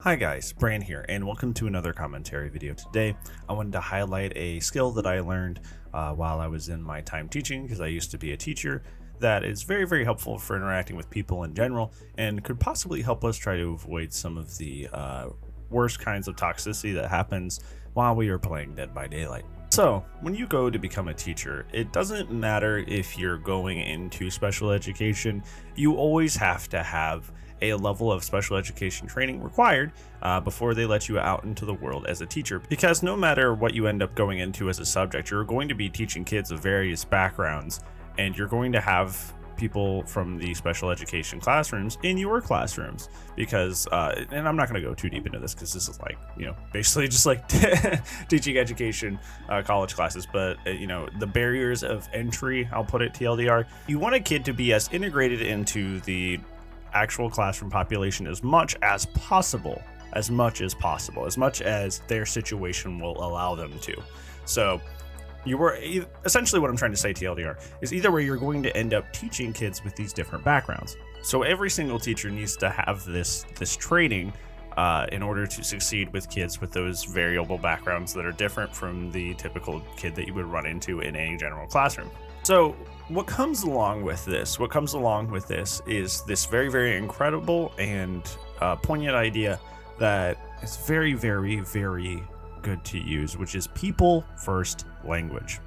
Hi guys, Bran here, and welcome to another commentary video. Today, I wanted to highlight a skill that I learned while I was in my time teaching, because I used to be a teacher, that is very helpful for interacting with people in general, and could possibly help us try to avoid some of the worst kinds of toxicity that happens while we are playing Dead by Daylight. So, when you go to become a teacher, it doesn't matter if you're going into special education, you always have to have a level of special education training required before they let you out into the world as a teacher, because no matter what you end up going into as a subject, you're going to be teaching kids of various backgrounds, and you're going to have people from the special education classrooms in your classrooms, because and I'm not going to go too deep into this because this is like, basically just like teaching education college classes, but the barriers of entry, I'll put it TLDR, you want a kid to be as integrated into the actual classroom population as much as possible, as much as their situation will allow them to. So essentially what I'm trying to say, TLDR, is either way you're going to end up teaching kids with these different backgrounds. So every single teacher needs to have this training in order to succeed with kids with those variable backgrounds that are different from the typical kid that you would run into in any general classroom. So what comes along with this is this very incredible and poignant idea that is very good to use, which is people first language.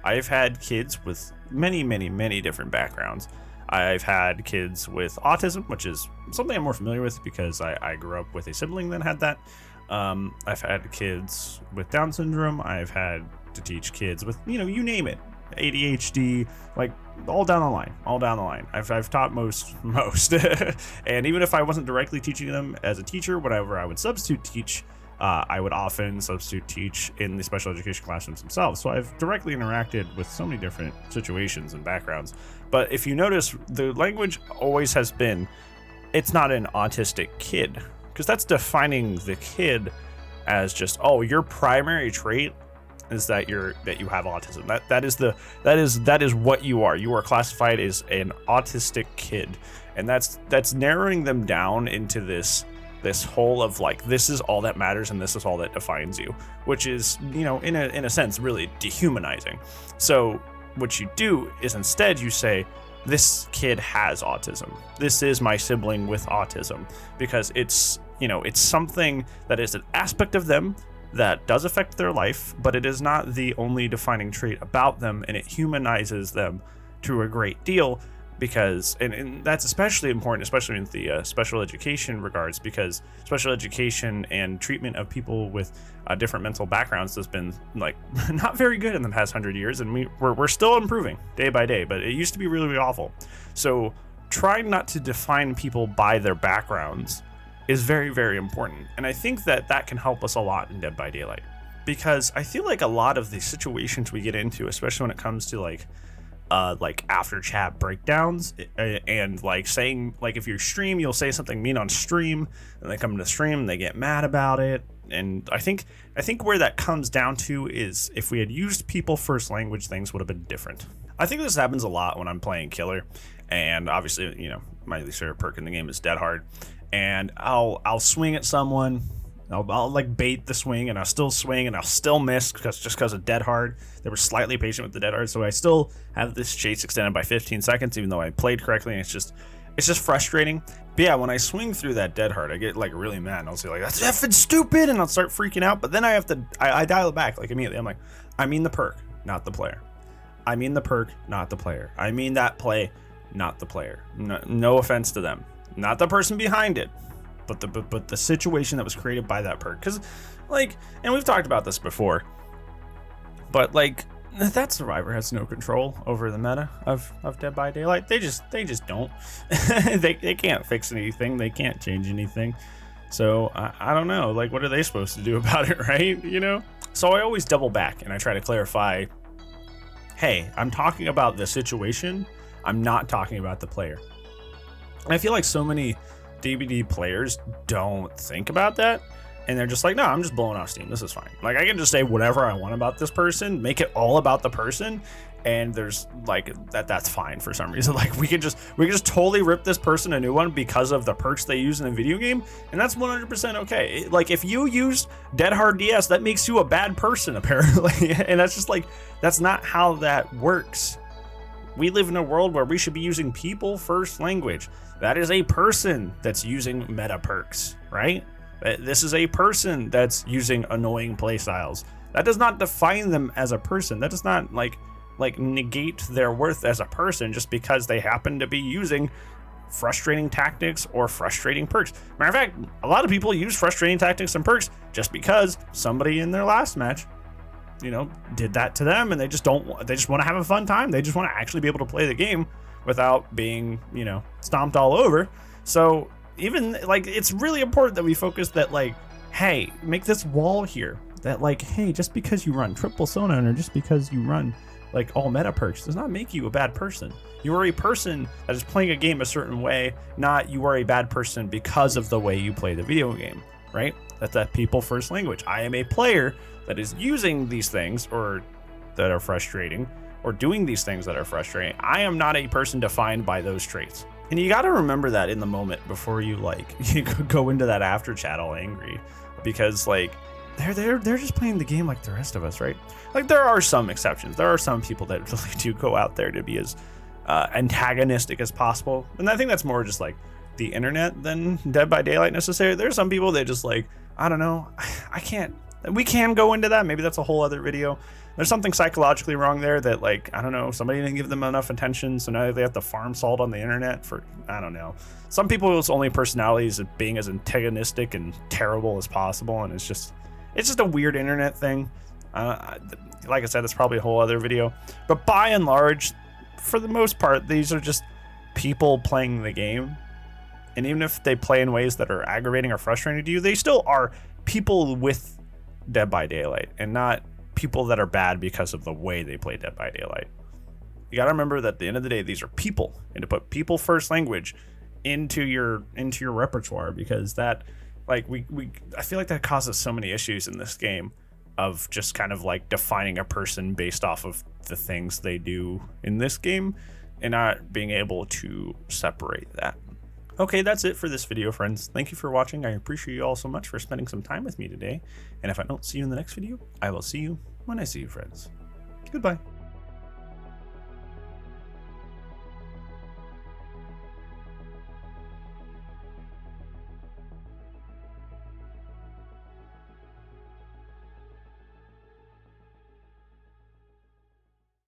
I've had kids with many different backgrounds. I've had kids with autism, which is something I'm more familiar with because I grew up with a sibling that had that. I've had kids with Down syndrome. I've had to teach kids with, you name it, ADHD, like all down the line. I've taught most. And even if I wasn't directly teaching them as a teacher, whenever I would substitute teach, I would often substitute teach in the special education classrooms themselves. So I've directly interacted with so many different situations and backgrounds. But if you notice, the language always has been, it's not an autistic kid, because that's defining the kid as just, your primary trait is that you have autism. That is what you are. You are classified as an autistic kid, and that's narrowing them down into this whole of like, this is all that matters and this is all that defines you, which is, in a sense, really dehumanizing. So what you do is instead you say, this kid has autism. This is my sibling with autism, because it's something that is an aspect of them that does affect their life, but it is not the only defining trait about them, and it humanizes them to a great deal, because and that's especially important, especially in the special education regards, because special education and treatment of people with different mental backgrounds has been like not very good in the past 100 years, and we're still improving day by day, but it used to be really awful. So trying not to define people by their backgrounds is very important, and I think that can help us a lot in Dead by Daylight, because I feel like a lot of the situations we get into, especially when it comes to like after chat breakdowns and like saying, like, if you stream, you'll say something mean on stream, and they come to stream and they get mad about it. And I think where that comes down to is, if we had used people first language, things would have been different. I think this happens a lot when I'm playing Killer, and obviously, my least favorite perk in the game is Dead Hard, and I'll swing at someone. I'll like bait the swing, and I'll still swing, and I'll still miss because of Dead Hard. They were slightly patient with the Dead Hard, so I still have this chase extended by 15 seconds, even though I played correctly. And it's just frustrating. But yeah, when I swing through that Dead Hard, I get like really mad, and I'll say like, that's effing stupid, and I'll start freaking out. But then I dial it back like immediately. I'm like, I mean the perk, not the player. I mean the perk, not the player. I mean that play, not the player. No offense to them, not the person behind it, but the situation that was created by that perk. Because like, and we've talked about this before, but like, that survivor has no control over the meta of Dead by Daylight. They just don't. they can't fix anything. They can't change anything. So I don't know. Like, what are they supposed to do about it, right? So I always double back and I try to clarify, hey, I'm talking about the situation. I'm not talking about the player. And I feel like so many DBD players don't think about that, and they're just like, no, I'm just blowing off steam, this is fine. Like, I can just say whatever I want about this person, make it all about the person, and there's like that's fine for some reason. Like we can just totally rip this person a new one because of the perks they use in a video game, and that's 100% okay. Like if you use Dead Hard DS, that makes you a bad person apparently, and that's just like, that's not how that works. We live in a world where we should be using people first language. That is a person that's using meta perks, right? This is a person that's using annoying playstyles. That does not define them as a person. That does not like negate their worth as a person just because they happen to be using frustrating tactics or frustrating perks. Matter of fact, a lot of people use frustrating tactics and perks just because somebody in their last match, you know, did that to them, and they just want to have a fun time. They just want to actually be able to play the game without being, you know, stomped all over. So even like, it's really important that we focus that like, hey, make this wall here that like, hey, just because you run triple Sonon or just because you run like all meta perks does not make you a bad person. You are a person that is playing a game a certain way, not you are a bad person because of the way you play the video game, right? That's that people first language. I am a player that is using these things or that are frustrating or doing these things that are frustrating. I am not a person defined by those traits. And you got to remember that in the moment before you like you go into that after chat all angry, because like they're just playing the game like the rest of us, right? Like there are some exceptions. There are some people that really do go out there to be as antagonistic as possible, and I think that's more just like the internet than Dead by Daylight necessarily. There's some people that just like, I don't know, we can go into that. Maybe that's a whole other video. There's something psychologically wrong there that like, I don't know, somebody didn't give them enough attention, so now they have to farm salt on the internet for, I don't know. Some people's only personalities is being as antagonistic and terrible as possible, and it's just a weird internet thing. Like I said, that's probably a whole other video. But by and large, for the most part, these are just people playing the game. And even if they play in ways that are aggravating or frustrating to you, they still are people with Dead by Daylight and not people that are bad because of the way they play Dead by Daylight. You gotta remember that at the end of the day, these are people, and to put people first language into your repertoire, because that, like, I feel like that causes so many issues in this game of just kind of like defining a person based off of the things they do in this game and not being able to separate that. Okay, that's it for this video, friends. Thank you for watching. I appreciate you all so much for spending some time with me today. And if I don't see you in the next video, I will see you when I see you, friends. Goodbye.